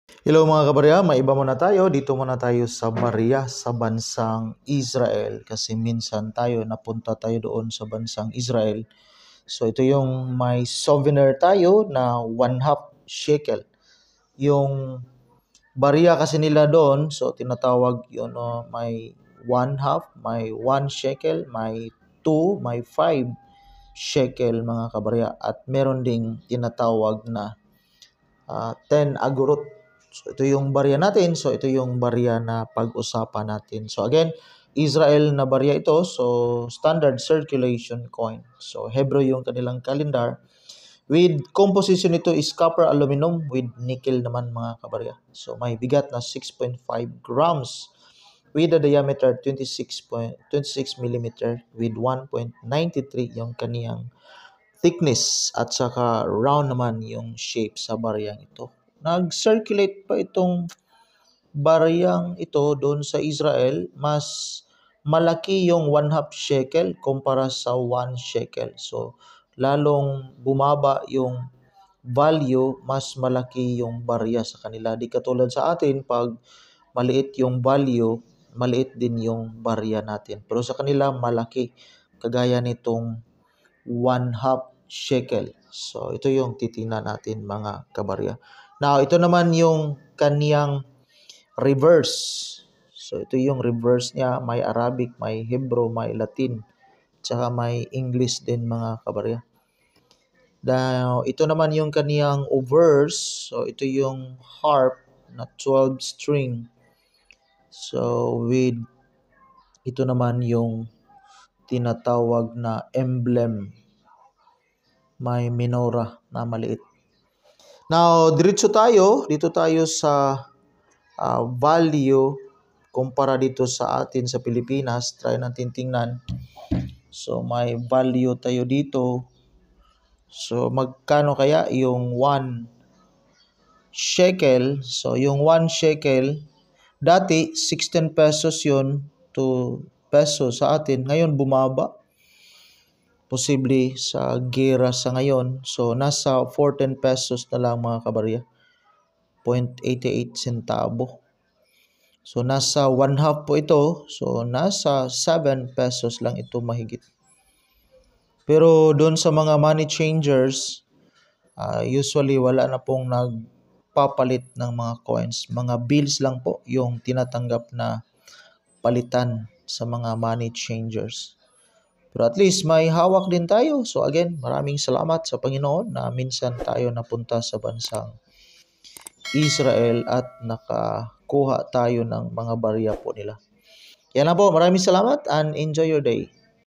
Hello mga kabarya, maiba muna tayo. Dito muna tayo sa barya sa bansang Israel. Kasi minsan napunta tayo doon sa bansang Israel. So ito yung may souvenir tayo na 1/2 shekel. Yung barya kasi nila doon, so tinatawag yun, may 1/2, may 1 shekel, may 2, may 5 shekel mga kabarya. At meron ding tinatawag na 10 agurot. So ito yung barya natin. So ito yung barya na pag-usapan natin. So again, Israel na barya ito. So standard circulation coin. So Hebrew yung kanilang calendar. With composition ito is copper aluminum with nickel naman mga kabarya. So may bigat na 6.5 grams with a diameter 26 millimeter with 1.93 yung kaniyang thickness at saka round naman yung shape sa baryang ito. Nag-circulate pa itong baryang ito doon sa Israel, mas malaki yung 1/2 shekel kumpara sa 1 shekel. So, lalong bumaba yung value, mas malaki yung barya sa kanila. Di katulad sa atin, pag maliit yung value, maliit din yung barya natin. Pero sa kanila, malaki. Kagaya nitong 1/2 shekel. So, ito yung titingnan natin mga kabarya. Now, ito naman yung kaniyang reverse. So, ito yung reverse niya. May Arabic, may Hebrew, may Latin, tsaka may English din mga kabarya. Now, ito naman yung kaniyang obverse. So, ito yung harp na 12 string. So, with ito naman yung tinatawag na emblem. May menorah na maliit. Now, dito tayo sa value kumpara dito sa atin sa Pilipinas. Try natin tingnan. So, may value tayo dito. So, magkano kaya yung 1 shekel? So, yung 1 shekel, dati 16 pesos yun to peso sa atin. Ngayon, bumaba. Posible sa gera sa ngayon. So, nasa 14 pesos na lang mga kabarya. 0.88 centavo. So, nasa 1/2 po ito. So, nasa 7 pesos lang ito mahigit. Pero doon sa mga money changers, usually wala na pong nagpapalit ng mga coins. Mga bills lang po yung tinatanggap na palitan sa mga money changers. Pero at least may hawak din tayo. So again, maraming salamat sa Panginoon na minsan tayo napunta sa bansang Israel at nakakuha tayo ng mga barya po nila. Yan lang po. Maraming salamat and enjoy your day.